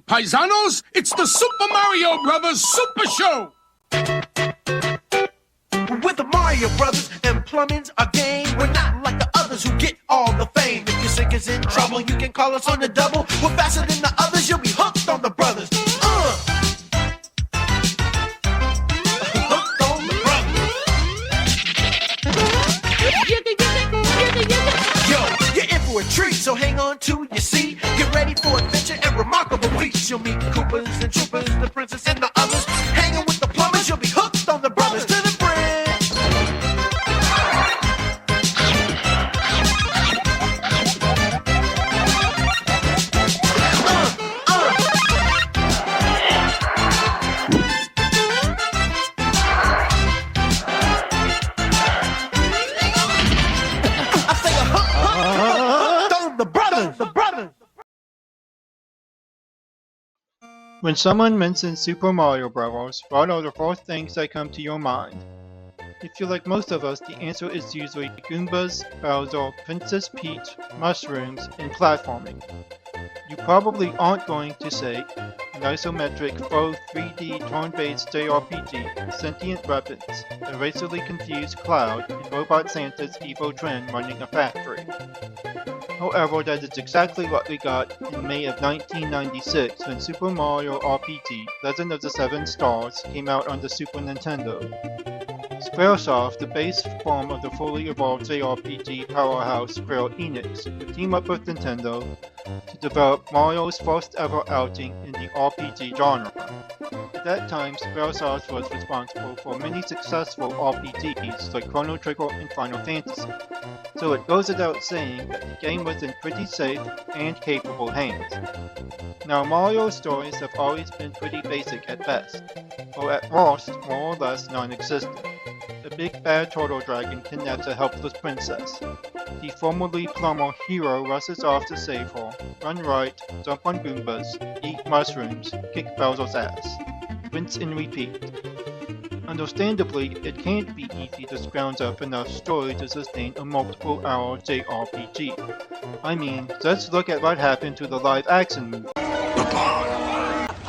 paisanos, it's the Super Mario Brothers Super Show! With the Mario Brothers and plumbing's a game. We're not like the others who get all the fame. If your sink is in trouble, you can call us on the double. We're faster than the others, you'll be hooked on the brothers. Hooked on the brothers. Yo, you're in for a treat, so hang on to your seat. Get ready for adventure and remarkable feats. You'll meet Koopas and Troopers, the princess and the others. Hanging with the plumbers, you'll be hooked on the brothers. To the When someone mentions Super Mario Bros., what are the first things that come to your mind? If you're like most of us, the answer is usually Goombas, Bowser, Princess Peach, mushrooms, and platforming. You probably aren't going to say an isometric faux 3D turn-based JRPG, sentient weapons, a racially confused Cloud, and Robot Santa's Evo Trend running a factory. However, that is exactly what we got in May of 1996 when Super Mario RPG Legend of the Seven Stars came out on the Super Nintendo. Squaresoft, the base form of the fully evolved JRPG powerhouse Square Enix, would team up with Nintendo to develop Mario's first ever outing in the RPG genre. At that time, Squaresoft was responsible for many successful RPGs like Chrono Trigger and Final Fantasy, so it goes without saying that the game was in pretty safe and capable hands. Now, Mario's stories have always been pretty basic at best, or at worst, more or less non-existent. A big bad turtle dragon kidnaps a helpless princess. The formerly plumber hero rushes off to save her, run right, jump on Goombas, eat mushrooms, kick Bowser's ass. Rinse and repeat. Understandably, it can't be easy to scrounge up enough story to sustain a multiple-hour JRPG. I mean, just look at what happened to the live-action movie.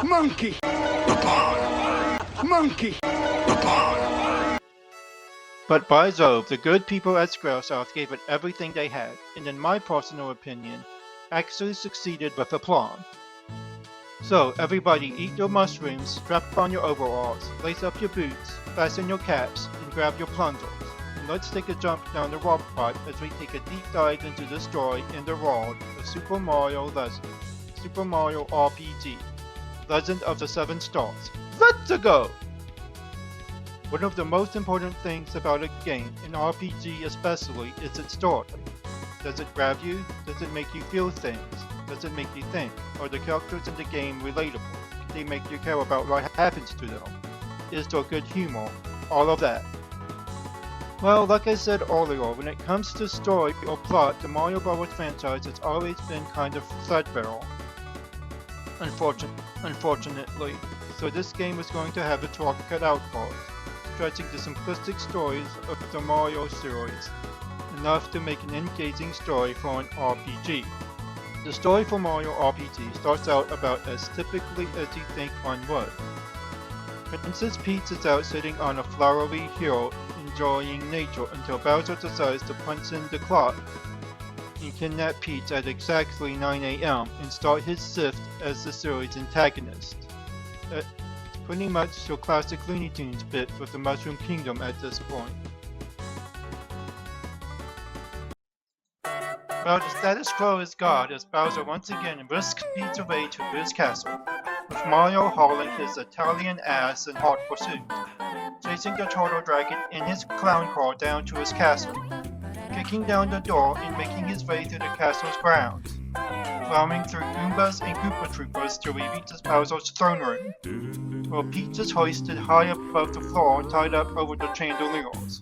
Monkey! Monkey! But by Jove, the good people at Squaresoft gave it everything they had, and in my personal opinion, actually succeeded with aplomb. So, everybody eat your mushrooms, strap on your overalls, lace up your boots, fasten your caps, and grab your plungers. And let's take a jump down the rock pot as we take a deep dive into the story and the world of Super Mario Legend, Super Mario RPG, Legend of the Seven Stars. Let's go! One of the most important things about a game, an RPG especially, is its story. Does it grab you? Does it make you feel things? Does it make you think? Are the characters in the game relatable? Can they make you care about what happens to them? Is there good humor? All of that. Well, like I said earlier, when it comes to story or plot, the Mario Bros. Franchise has always been kind of threadbare. Unfortunately, so this game is going to have its work cut out for it, stretching the simplistic stories of the Mario series, enough to make an engaging story for an RPG. The story for Mario RPG starts out about as typically as you think one would. Princess Peach is out sitting on a flowery hill enjoying nature until Bowser decides to punch in the clock and kidnap Peach at exactly 9 AM and start his sift as the series antagonist. It's pretty much your classic Looney Tunes bit with the Mushroom Kingdom at this point. Well, the status quo is God as Bowser once again risks Peach's way to his castle, with Mario hauling his Italian ass in hot pursuit, chasing the turtle dragon in his clown car down to his castle, kicking down the door and making his way through the castle's grounds, plowing through Goombas and Koopa Troopers till he reaches Bowser's throne room, where Peach is hoisted high above the floor tied up over the chandeliers.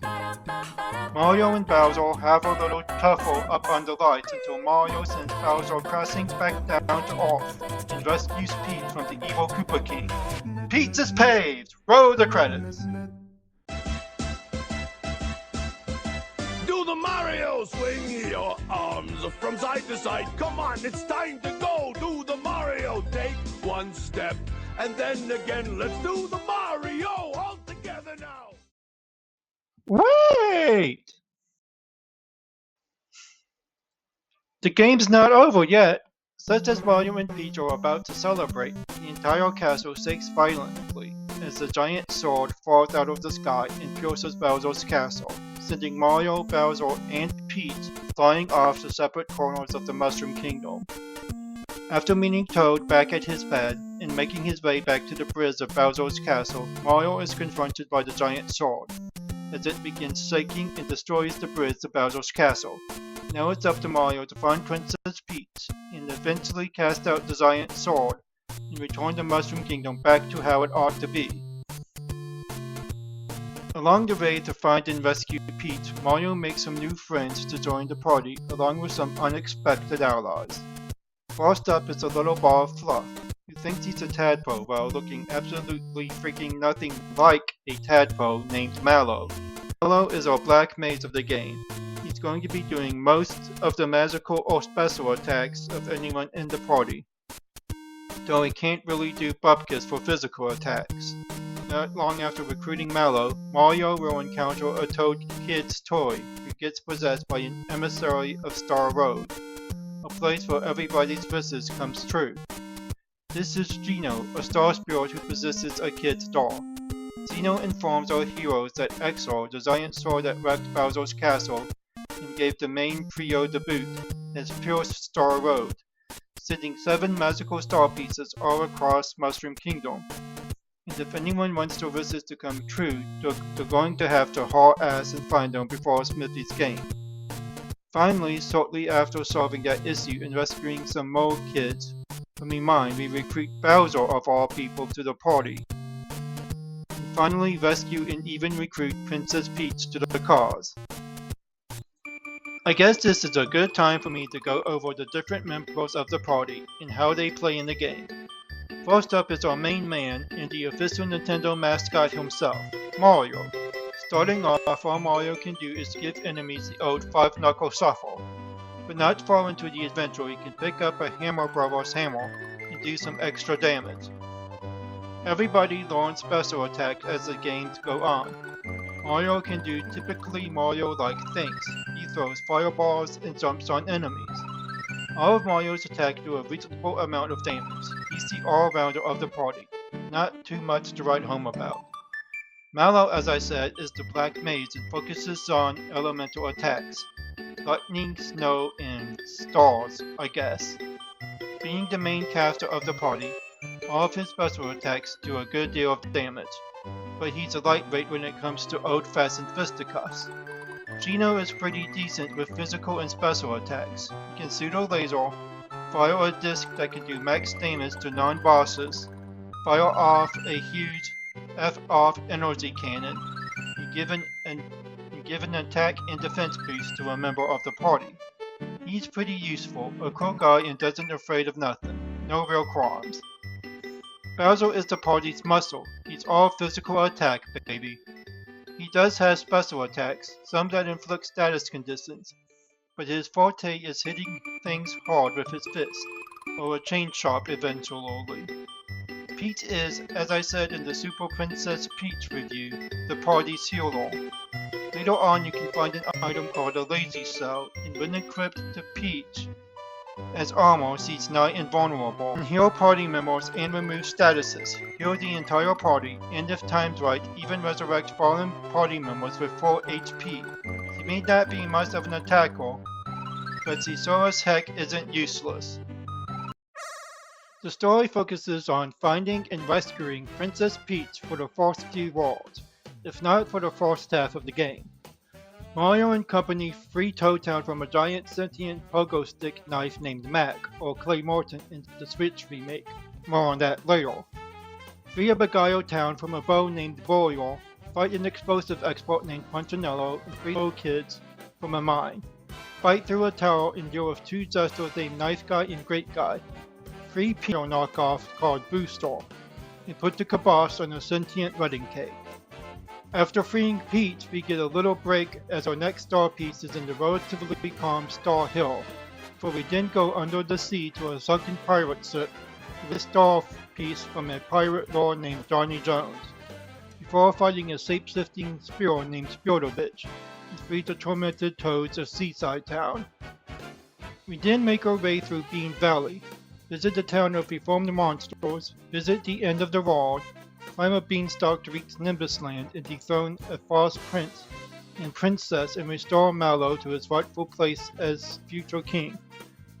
Mario and Bowser have a little tuffle up under lights until Mario sends Bowser crashing back down to earth and rescues Peach from the evil Koopa King. Peach is paved! Roll the credits! Do the Mario! Swing your arms from side to side. Come on, it's time to go. Do the Mario. Take one step. And then again, let's do the Mario all together now. Wait! The game's not over yet. Just as Mario and Peach are about to celebrate, the entire castle shakes violently as the giant sword falls out of the sky and pierces Bowser's castle, sending Mario, Bowser, and Peach flying off to separate corners of the Mushroom Kingdom. After meeting Toad back at his pad and making his way back to the bridge of Bowser's castle, Mario is confronted by the giant sword, as it begins shaking and destroys the bridge to Bowser's castle. Now it's up to Mario to find Princess Peach and eventually cast out the giant sword and return the Mushroom Kingdom back to how it ought to be. Along the way to find and rescue Peach, Mario makes some new friends to join the party along with some unexpected allies. First up is a little ball of fluff, who thinks he's a tadpole while looking absolutely freaking nothing like a tadpole named Mallow. Mallow is our black mage of the game. He's going to be doing most of the magical or special attacks of anyone in the party, though he can't really do bupkis for physical attacks. Not long after recruiting Mallow, Mario will encounter a Toad Kid's toy who gets possessed by an emissary of Star Road, a place where everybody's wishes comes true. This is Geno, a star spirit who possesses a kid's doll. Geno informs our heroes that Exor, the giant sword that wrecked Bowser's castle and gave the main trio the boot, has pierced Star Road, sending 7 magical star pieces all across Mushroom Kingdom. And if anyone wants their wishes to come true, they're going to have to haul ass and find them before Smithy's game. Finally, shortly after solving that issue and rescuing some more kids from the mine, we recruit Bowser of all people to the party. And finally rescue and even recruit Princess Peach to the cause. I guess this is a good time for me to go over the different members of the party and how they play in the game. First up is our main man and the official Nintendo mascot himself, Mario. Starting off, all Mario can do is give enemies the old 5-knuckle shuffle. But not far into the adventure, he can pick up a Hammer Brothers hammer and do some extra damage. Everybody learns special attacks as the games go on. Mario can do typically Mario-like things. He throws fireballs and jumps on enemies. All of Mario's attacks do a reasonable amount of damage. He's the all-rounder of the party. Not too much to write home about. Mallow, as I said, is the black mage and focuses on elemental attacks. Lightning, snow, and stars, I guess. Being the main caster of the party, all of his special attacks do a good deal of damage. But he's a lightweight when it comes to old-fashioned fisticuffs. Geno is pretty decent with physical and special attacks. He can shoot a laser, fire a disc that can do max damage to non-bosses, fire off a huge F-off energy cannon, and give an attack and defense boost to a member of the party. He's pretty useful, a cool guy and doesn't afraid of nothing. No real crimes. Bowser is the party's muscle. He's all physical attack, baby. He does have special attacks, some that inflict status conditions, but his forte is hitting things hard with his fist, or a chain chomp eventually. Peach is, as I said in the Super Princess Peach review, the party's healer. Later on you can find an item called a Lazy Cell, and when equipped to Peach as armor, she's nigh invulnerable. And heal party members and remove statuses, heal the entire party, and if timed right, even resurrect fallen party members with full HP. She may not be much of an attacker, but she sure as heck isn't useless. The story focuses on finding and rescuing Princess Peach for the first few worlds, if not for the first half of the game. Mario and company free Toad Town from a giant sentient pogo stick knife named Mac, or Clay Morton in the Switch remake. More on that later. Free a Beguile Town from a bow named Boreal, fight an explosive expert named Punchinello, and free old kids from a mine. Fight through a tower and deal with 2 jesters named Knife Guy and Great Guy. Free Peter knockoff called Booster, and put the kibosh on a sentient wedding cake. After freeing Peach, we get a little break as our next star piece is in the relatively calm Star Hill, for we then go under the sea to a sunken pirate ship with a star piece from a pirate lord named Johnny Jones, before fighting a shape-shifting squirrel named Spirtovich, and freed the tormented toads of Seaside Town. We then make our way through Bean Valley, visit the town of reformed monsters, visit the end of the world, climb a beanstalk to reach Nimbus Land and dethrone a false prince and princess and restore Mallow to his rightful place as future king,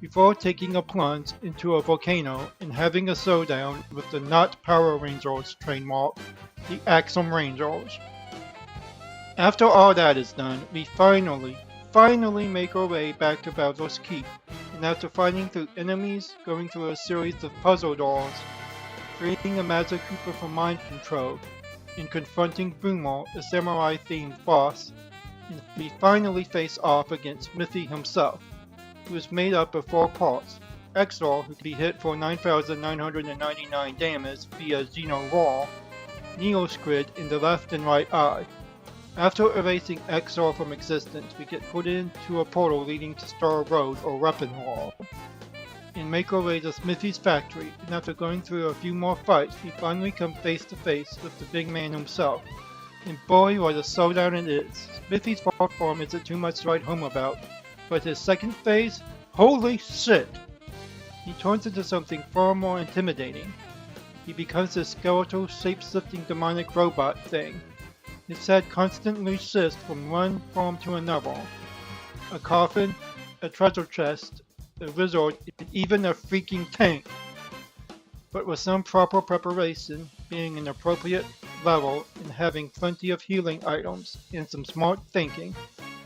before taking a plunge into a volcano and having a showdown with the not Power Rangers trademark, the Axum Rangers. After all that is done, we finally make our way back to Bowser's Keep, and after fighting through enemies, going through a series of puzzle doors, freeing a Magic Cooper from mind control, and confronting Boomer, a samurai-themed boss, and we finally face off against Smithy himself, who is made up of 4 parts: Exor, who can be hit for 9,999 damage via Xeno Raw, Neo Squid in the left and right eye. After erasing Exor from existence, we get put into a portal leading to Star Road or Weapon Wall, and make our way to Smithy's factory, and after going through a few more fights, we finally come face to face with the big man himself. And boy, what a showdown it is. Smithy's fourth form isn't too much to write home about, but his second phase, holy shit! He turns into something far more intimidating. He becomes a skeletal, shape-shifting demonic robot thing. His head constantly shifts from one form to another. A coffin, a treasure chest, a wizard, and even a freaking tank. But with some proper preparation, being an appropriate level, and having plenty of healing items, and some smart thinking,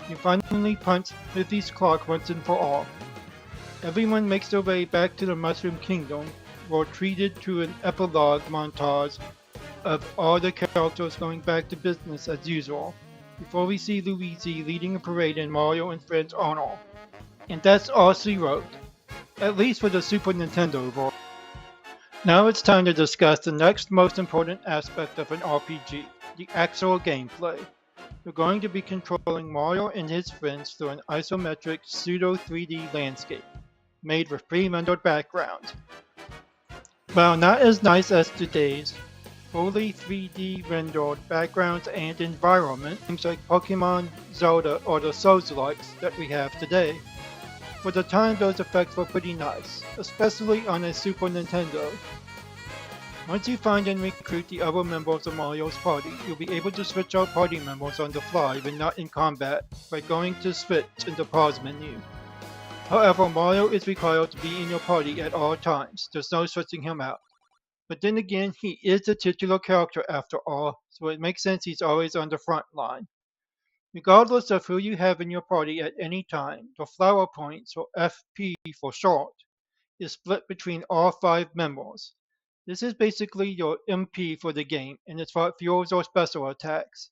you finally punch Smithy's clock once and for all. Everyone makes their way back to the Mushroom Kingdom, where treated to an epilogue montage of all the characters going back to business as usual, before we see Luigi leading a parade in Mario and Friends honor. And that's all she wrote, at least for the Super Nintendo version. Now it's time to discuss the next most important aspect of an RPG, the actual gameplay. We're going to be controlling Mario and his friends through an isometric pseudo 3D landscape, made with pre-rendered backgrounds. While not as nice as today's fully 3D rendered backgrounds and environment, games like Pokemon, Zelda, or the Souls-likes that we have today. For the time, those effects were pretty nice, especially on a Super Nintendo. Once you find and recruit the other members of Mario's party, you'll be able to switch out party members on the fly when not in combat by going to Switch in the pause menu. However, Mario is required to be in your party at all times, there's no switching him out. But then again, he is the titular character after all, so it makes sense he's always on the front line. Regardless of who you have in your party at any time, the flower points, or FP for short, is split between all 5 members. This is basically your MP for the game, and it's what fuels your special attacks.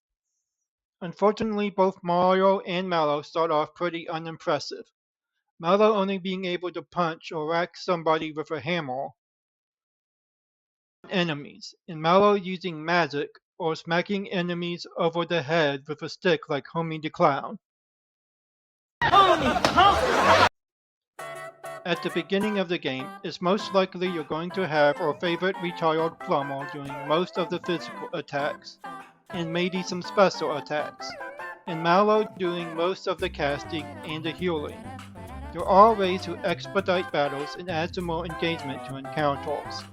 Unfortunately, both Mario and Mallow start off pretty unimpressive. Mallow only being able to punch or whack somebody with a hammer, enemies, and Mallow using magic or smacking enemies over the head with a stick like Homie the Clown. At the beginning of the game, it's most likely you're going to have our favorite retired plumber doing most of the physical attacks, and maybe some special attacks, and Mallow doing most of the casting and the healing. There are ways to expedite battles and add some more engagement to encounters.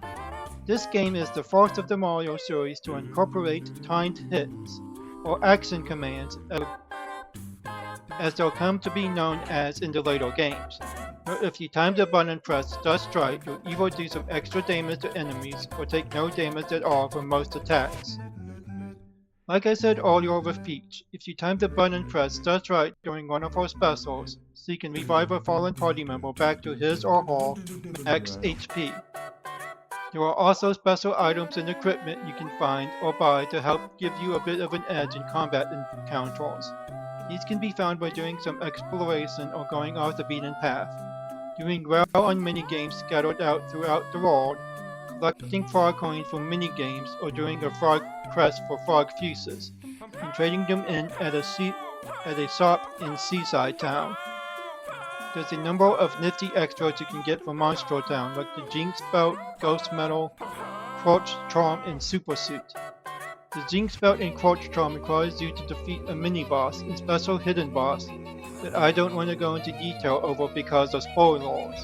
This game is the first of the Mario series to incorporate timed hits, or action commands, as they'll come to be known as in the later games. But if you time the button and press just right, you'll either do some extra damage to enemies or take no damage at all from most attacks. Like I said earlier with Peach, if you time the button and press just right during one of her specials, she can revive a fallen party member back to his or her max HP. There are also special items and equipment you can find or buy to help give you a bit of an edge in combat encounters. These can be found by doing some exploration or going off the beaten path, doing well on minigames scattered out throughout the world, collecting frog coins for minigames or doing a frog quest for frog fuses, and trading them in at a shop in Seaside Town. There's a number of nifty extras you can get from Monstro Town, like the Jinx Belt, Ghost Medal, Crotch Charm, and Super Suit. The Jinx Belt and Crotch Charm requires you to defeat a mini-boss and special hidden boss that I don't want to go into detail over because of spoilers.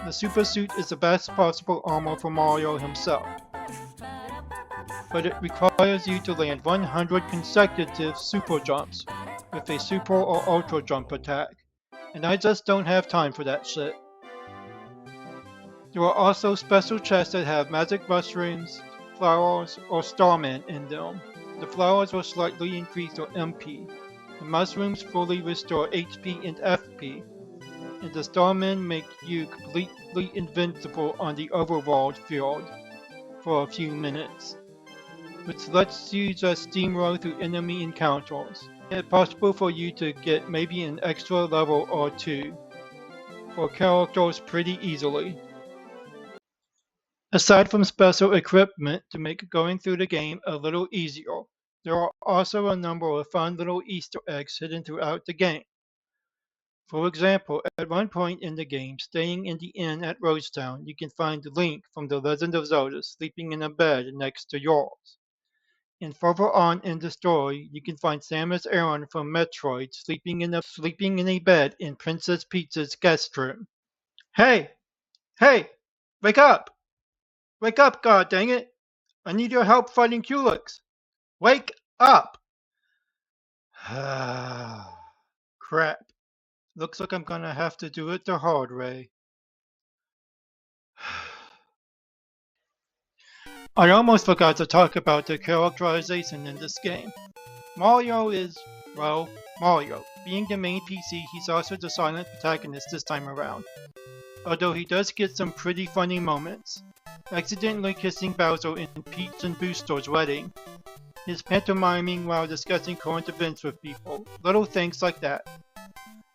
The Super Suit is the best possible armor for Mario himself, but it requires you to land 100 consecutive super jumps with a super or ultra jump attack, and I just don't have time for that shit. There are also special chests that have magic mushrooms, flowers, or starmen in them. The flowers will slightly increase your MP, the mushrooms fully restore HP and FP, and the starmen make you completely invincible on the overworld field for a few minutes, which lets you just steamroll through enemy encounters. It's possible for you to get maybe an extra level or two for characters pretty easily. Aside from special equipment to make going through the game a little easier, there are also a number of fun little Easter eggs hidden throughout the game. For example, at one point in the game, staying in the inn at Rosetown, you can find Link from The Legend of Zelda sleeping in a bed next to yours. And further on in the story, you can find Samus Aran from Metroid sleeping in a bed in Princess Peach's guest room. Hey! Hey! Wake up! Wake up, god dang it! I need your help fighting Culex! Wake up! Crap. Looks like I'm gonna have to do it the hard way. I almost forgot to talk about the characterization in this game. Mario is, well, Mario. Being the main PC, he's also the silent protagonist this time around. Although he does get some pretty funny moments. Accidentally kissing Bowser in Peach and Boostor's wedding. His pantomiming while discussing current events with people. Little things like that.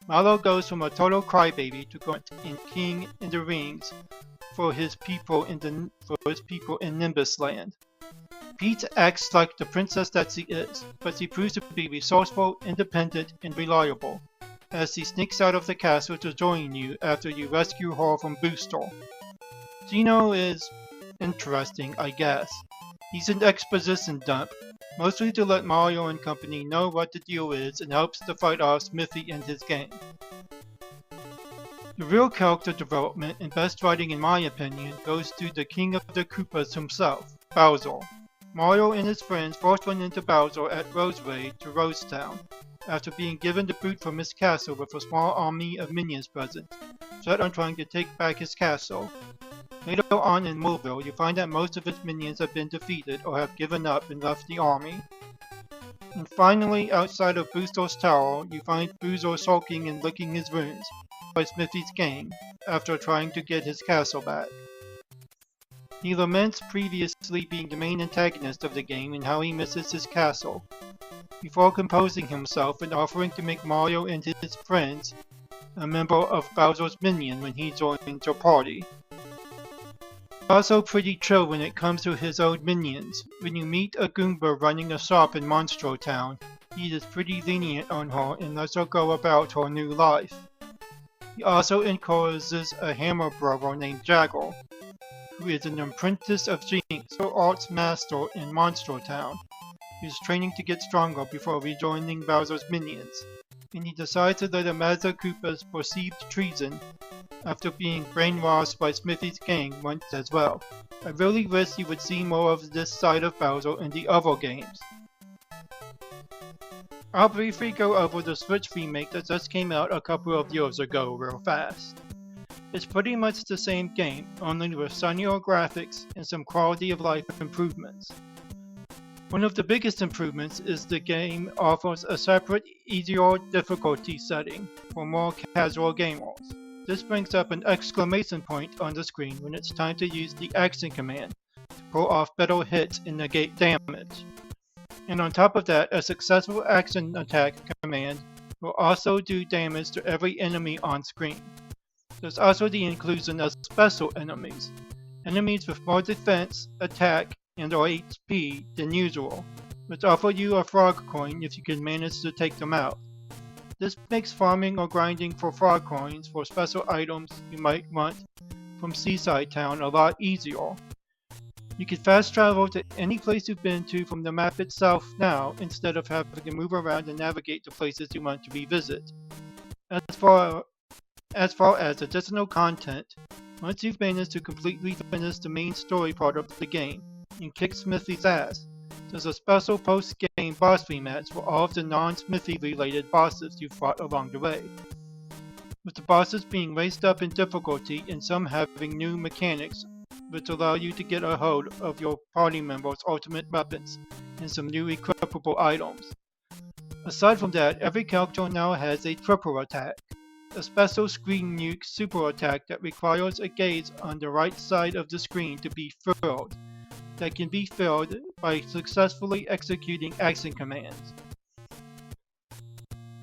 Mallow goes from a total crybaby to grunt in King in the Rings for his people in Nimbus Land. Peach acts like the princess that she is, but she proves to be resourceful, independent, and reliable, as she sneaks out of the castle to join you after you rescue her from Boostor. Geno is interesting, I guess. He's an exposition dump, mostly to let Mario and company know what the deal is and helps to fight off Smithy and his gang. The real character development and best writing in my opinion goes to the king of the Koopas himself, Bowser. Mario and his friends first went into Bowser at Roseway to Rosetown, after being given the boot from his castle with a small army of minions present, set on trying to take back his castle. Later on in Moorville, you find that most of its minions have been defeated or have given up and left the army. And finally, outside of Boostor's tower, you find Boozer sulking and licking his wounds by Smithy's gang after trying to get his castle back. He laments previously being the main antagonist of the game and how he misses his castle, before composing himself and offering to make Mario and his friends a member of Bowser's minion when he joins your party. Also pretty chill when it comes to his old minions. When you meet a Goomba running a shop in Monstro Town, he is pretty lenient on her and lets her go about her new life. He also encourages a hammer brother named Jagger, who is an apprentice of Jinx, her arts master in Monstro Town. He is training to get stronger before rejoining Bowser's minions, and he decides to let a Mazda Koopa's perceived treason after being brainwashed by Smithy's gang once as well. I really wish you would see more of this side of Bowser in the other games. I'll briefly go over the Switch remake that just came out a couple of years ago real fast. It's pretty much the same game, only with sunnier graphics and some quality of life improvements. One of the biggest improvements is the game offers a separate, easier difficulty setting for more casual gamers. This brings up an exclamation point on the screen when it's time to use the action command to pull off better hits and negate damage. And on top of that, a successful action attack command will also do damage to every enemy on screen. There's also the inclusion of special enemies, enemies with more defense, attack, and or HP than usual, which offer you a frog coin if you can manage to take them out. This makes farming or grinding for frog coins for special items you might want from Seaside Town a lot easier. You can fast travel to any place you've been to from the map itself now instead of having to move around and navigate to places you want to revisit. As far as additional content, once you've managed to completely finish the main story part of the game and kick Smithy's ass, there's a special post-game boss rematch for all of the non-Smithy related bosses you've fought along the way. With the bosses being raised up in difficulty and some having new mechanics which allow you to get a hold of your party members' ultimate weapons and some new equipable items. Aside from that, every character now has a triple attack, a special screen nuke super attack that requires a gauge on the right side of the screen to be filled, that can be filled by successfully executing action commands.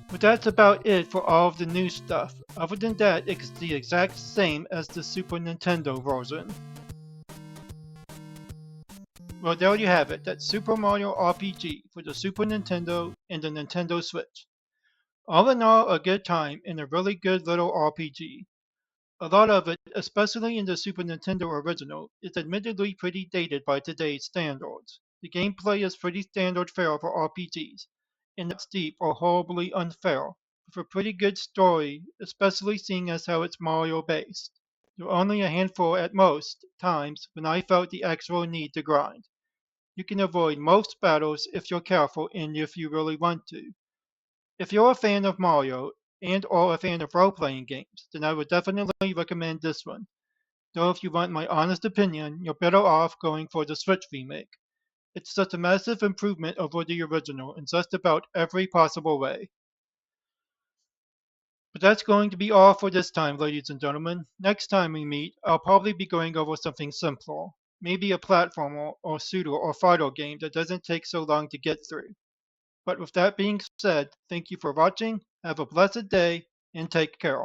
But that's about it for all of the new stuff. Other than that, it's the exact same as the Super Nintendo version. Well, there you have it. That's Super Mario RPG for the Super Nintendo and the Nintendo Switch. All in all, a good time and a really good little RPG. A lot of it, especially in the Super Nintendo original, is admittedly pretty dated by today's standards. The gameplay is pretty standard fare for RPGs, and not steep or horribly unfair, with a pretty good story, especially seeing as how it's Mario based. There were only a handful at most times when I felt the actual need to grind. You can avoid most battles if you're careful and if you really want to. If you're a fan of Mario and or a fan of role-playing games, then I would definitely recommend this one. Though if you want my honest opinion, you're better off going for the Switch remake. It's such a massive improvement over the original in just about every possible way. But that's going to be all for this time, ladies and gentlemen. Next time we meet, I'll probably be going over something simpler. Maybe a platformer or shooter or fighter game that doesn't take so long to get through. But with that being said, thank you for watching, have a blessed day, and take care.